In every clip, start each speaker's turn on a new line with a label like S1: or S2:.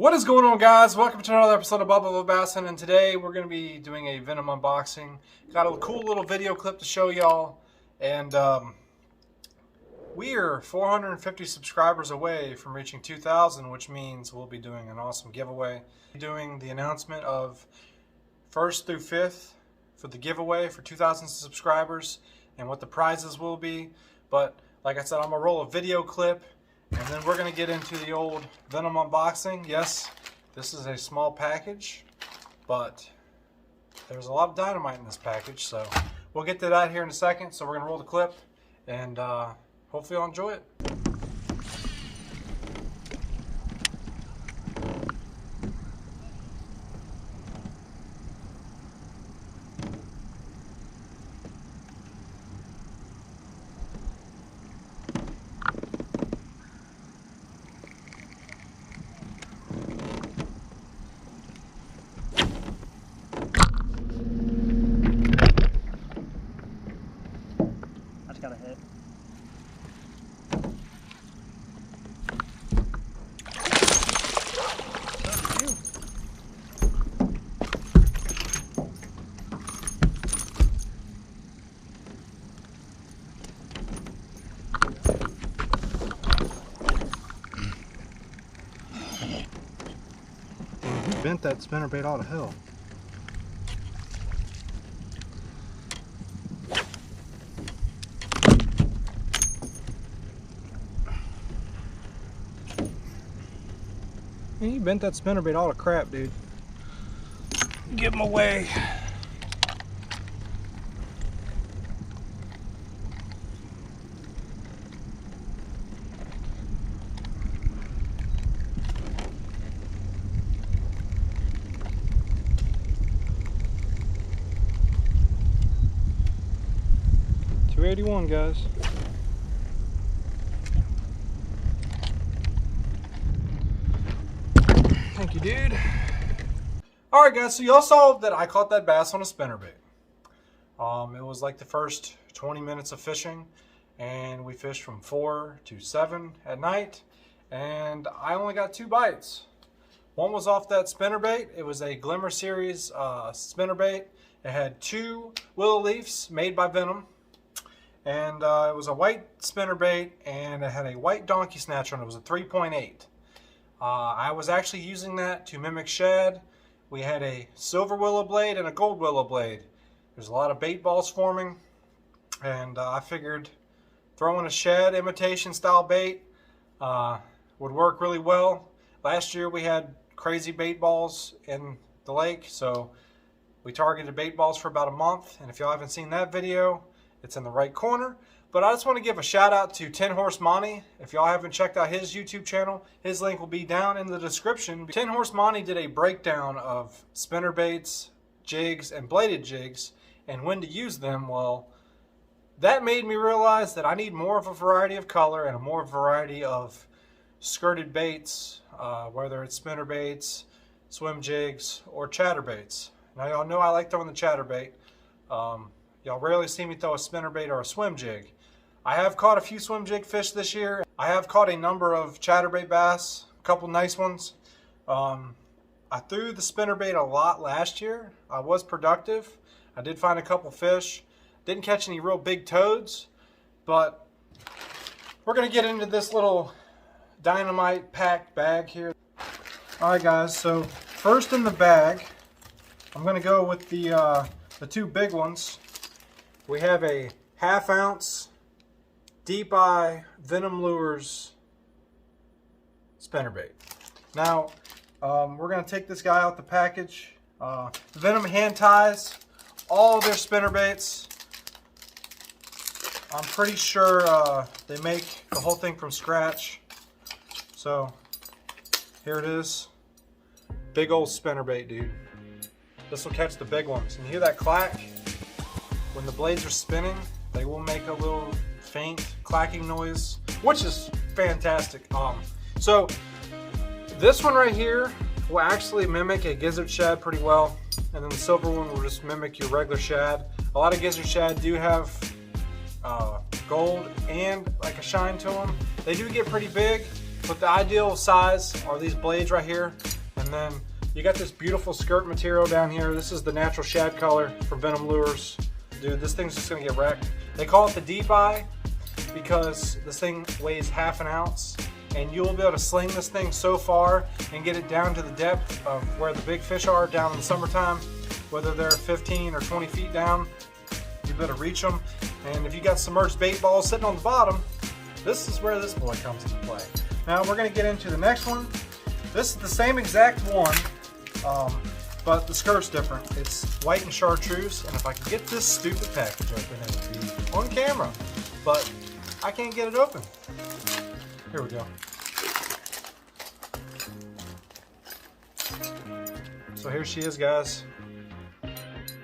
S1: What is going on, guys? Welcome to another episode of Bubba Bassin, and today we're going to be doing a Venom unboxing. Got a cool little video clip to show y'all, and we are 450 subscribers away from reaching 2,000, which means we'll be doing an awesome giveaway. Doing the announcement of 1st through 5th for the giveaway for 2,000 subscribers and what the prizes will be. But like I said, I'm going to roll a video clip. And then we're going to get into the old Venom unboxing. Yes, this is a small package, but there's a lot of dynamite in this package. So we'll get to that here in a second. So we're going to roll the clip, and hopefully you'll enjoy it.
S2: Got a hit.
S1: You bent that spinnerbait out of hell. He bent that spinnerbait all to crap, dude. Give him away. $281, guys. Thank you, dude. Alright, guys, so y'all saw that I caught that bass on a spinnerbait. It was like the first 20 minutes of fishing, and we fished from 4 to 7 at night, and I only got 2 bites. One was off that spinnerbait. It was a Glimmer Series spinnerbait. It had 2 willow leafs made by Venom, and it was a white spinnerbait, and it had a white donkey snatcher on it. It was a 3.8. I was actually using that to mimic shad. We had a silver willow blade and a gold willow blade. There's a lot of bait balls forming, and I figured throwing a shad imitation style bait would work really well. Last year we had crazy bait balls in the lake, so we targeted bait balls for about a month, and if y'all haven't seen that video, it's in the right corner. But I just want to give a shout out to Horse Monty. If y'all haven't checked out his YouTube channel, his link will be down in the description. Horse Monty did a breakdown of spinnerbaits, jigs, and bladed jigs, and when to use them. Well, that made me realize that I need more of a variety of color and a more variety of skirted baits, whether it's spinnerbaits, swim jigs, or chatterbaits. Now y'all know I like throwing the chatterbait. Y'all rarely see me throw a spinnerbait or a swim jig. I have caught a few swim jig fish this year. I have caught a number of chatterbait bass, a couple nice ones. I threw the spinnerbait a lot last year. I was productive. I did find a couple fish. Didn't catch any real big toads, but we're gonna get into this little dynamite packed bag here. All right, guys, so first in the bag, I'm gonna go with the 2 big ones. We have a 1/2 ounce Deep Eye Venom Lures spinnerbait. Now, we're going to take this guy out the package. Venom hand ties all their spinnerbaits. I'm pretty sure they make the whole thing from scratch. So, here it is. Big old spinnerbait, dude. This will catch the big ones. And you hear that clack? When the blades are spinning, they will make a little faint clacking noise, which is fantastic. So this one right here will actually mimic a gizzard shad pretty well, and then the silver one will just mimic your regular shad. A lot of gizzard shad do have gold and like a shine to them. They do get pretty big, But the ideal size are these blades right here. And then you got this beautiful skirt material down here. This is the natural shad color for Venom lures. Dude, this thing's just gonna get wrecked. They call it the deep eye because this thing weighs ½ an ounce. And you'll be able to sling this thing so far and get it down to the depth of where the big fish are down in the summertime. Whether they're 15 or 20 feet down, you better reach them. And if you got submerged bait balls sitting on the bottom, this is where this boy comes into play. Now we're gonna get into the next one. This is the same exact one, but the skirt's different. It's white and chartreuse, and if I can get this stupid package open, it would be on camera, but I can't get it open. Here we go. So here she is, guys.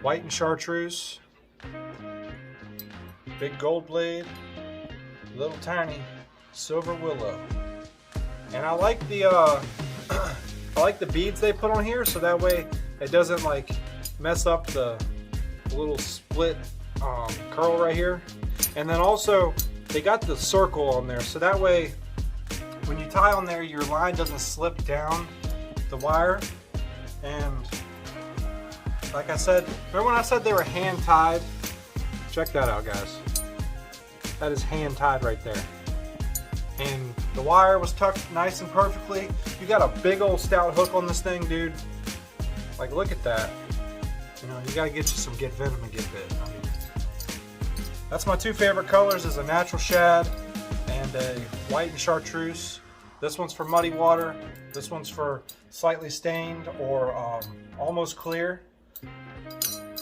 S1: White and chartreuse. Big gold blade. Little tiny silver willow. And I like the I like the beads they put on here, so that way it doesn't like mess up the little split curl right here. And then also they got the circle on there, so that way when you tie on there, your line doesn't slip down the wire. And like I said, remember when I said they were hand tied? Check that out, guys. That is hand tied right there. And the wire was tucked nice and perfectly. You got a big old stout hook on this thing, dude. Like, look at that. You know, you gotta get you some Get Venom and get bit. I mean, that's my two favorite colors, is a natural shad and a white and chartreuse. This one's for muddy water. This one's for slightly stained or almost clear.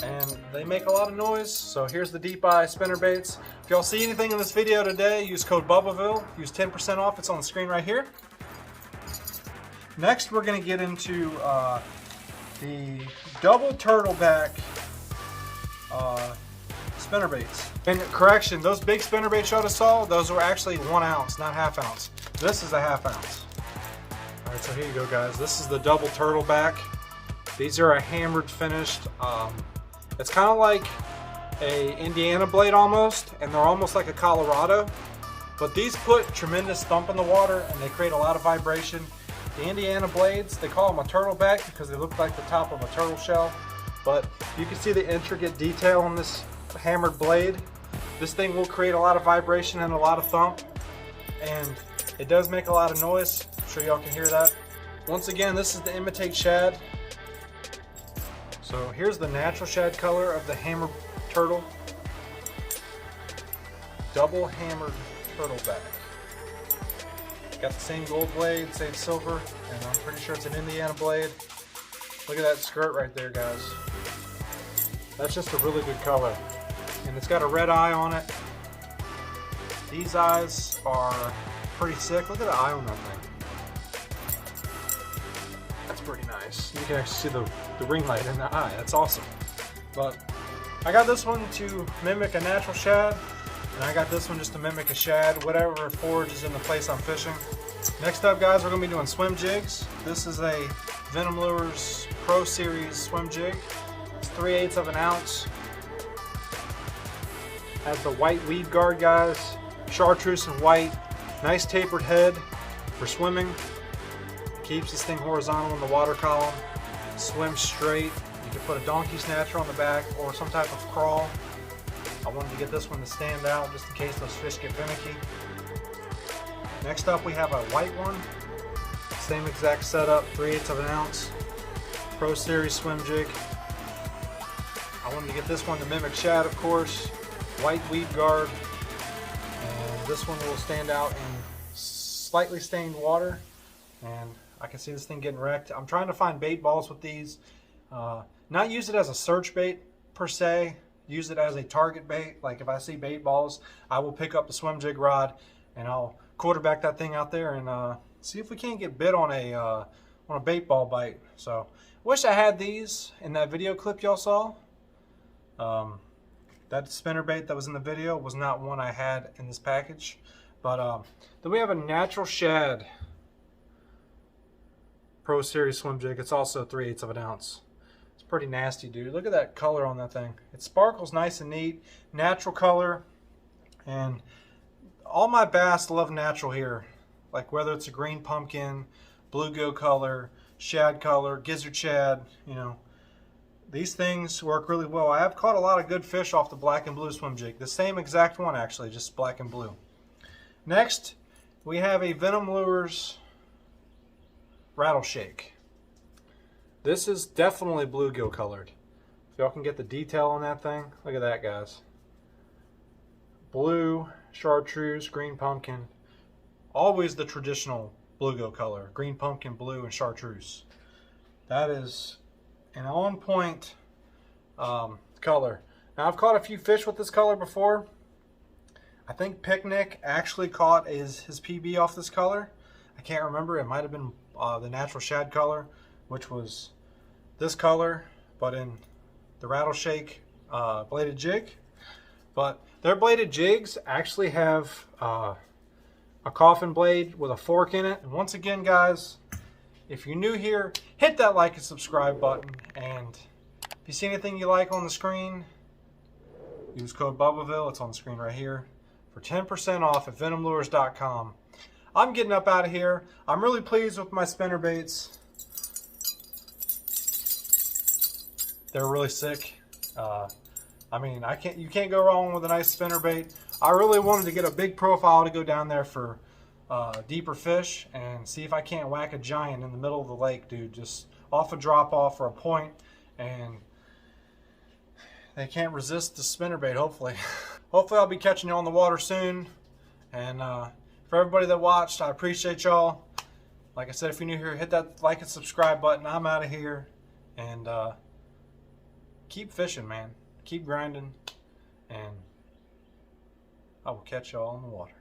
S1: And they make a lot of noise. So here's the deep eye spinner baits. If y'all see anything in this video today, use code BUBBAVILLE. Use 10% off. It's on the screen right here. Next, we're gonna get into the double turtleback spinner baits. And correction, those big spinner baits y'all just saw, those were actually 1 ounce, not ½ ounce. This is a ½ ounce. All right, so here you go, guys. This is the double turtleback. These are a hammered finished. It's kind of like a Indiana blade almost, and they're almost like a Colorado. But these put tremendous thump in the water, and they create a lot of vibration. The Indiana blades, they call them a turtleback because they look like the top of a turtle shell. But you can see the intricate detail on this hammered blade. This thing will create a lot of vibration and a lot of thump, and it does make a lot of noise. I'm sure y'all can hear that. Once again, this is the imitate shad. So here's the natural shad color of the hammered turtle. Double hammered turtleback. Got the same gold blade, same silver, and I'm pretty sure it's an Indiana blade. Look at that skirt right there, guys. That's just a really good color. And it's got a red eye on it. These eyes are pretty sick. Look at the eye on that thing. That's pretty nice. You can actually see the ring light in the eye. That's awesome. But I got this one to mimic a natural shad, and I got this one just to mimic a shad, whatever forage is in the place I'm fishing. Next up, guys, we're going to be doing swim jigs. This is a Venom Lures Pro Series swim jig. It's 3/8 of an ounce. Has the white weed guard, guys. Chartreuse and white. Nice tapered head for swimming. Keeps this thing horizontal in the water column. Swims straight. You can put a donkey snatcher on the back or some type of crawl. I wanted to get this one to stand out just in case those fish get finicky. Next up, we have a white one. Same exact setup, 3/8 of an ounce. Pro Series swim jig. I wanted to get this one to mimic shad, of course. White weed guard. And this one will stand out in slightly stained water. And I can see this thing getting wrecked. I'm trying to find bait balls with these. Not use it as a search bait per se. Use it as a target bait. Like if I see bait balls, I will pick up the swim jig rod and I'll quarterback that thing out there and see if we can't get bit on a bait ball bite. So wish I had these in that video clip y'all saw. That spinner bait that was in the video was not one I had in this package. But then we have a natural shad Pro Series swim jig. It's also 3/8 of an ounce. It's pretty nasty, dude. Look at that color on that thing. It sparkles nice and neat. Natural color. And all my bass love natural here. like whether it's a green pumpkin, bluegill color, shad color, gizzard shad, you know, these things work really well. I have caught a lot of good fish off the black and blue swim jig. The same exact one actually, just black and blue. Next, we have a Venom Lures rattleshake. This is definitely bluegill colored. If y'all can get the detail on that thing, look at that, guys. Blue, chartreuse, green pumpkin. Always the traditional bluegill color. Green pumpkin, blue, and chartreuse. That is an on-point color. Now, I've caught a few fish with this color before. I think Picnic actually caught his PB off this color. I can't remember. It might have been the natural shad color, which was this color, but in the rattleshake bladed jig. But their bladed jigs actually have a coffin blade with a fork in it. And once again, guys, if you're new here, hit that like and subscribe button. And if you see anything you like on the screen, use code BUBBAVILLE. It's on the screen right here for 10% off at venomlures.com. I'm getting up out of here. I'm really pleased with my spinnerbaits. They're really sick. I mean, you can't go wrong with a nice spinnerbait. I really wanted to get a big profile to go down there for deeper fish and see if I can't whack a giant in the middle of the lake, dude. Just off a drop off or a point, and they can't resist the spinnerbait, hopefully. Hopefully I'll be catching you on the water soon. And for everybody that watched, I appreciate y'all. Like I said, if you're new here, hit that like and subscribe button. I'm out of here. And keep fishing, man. Keep grinding. And I will catch y'all in the water.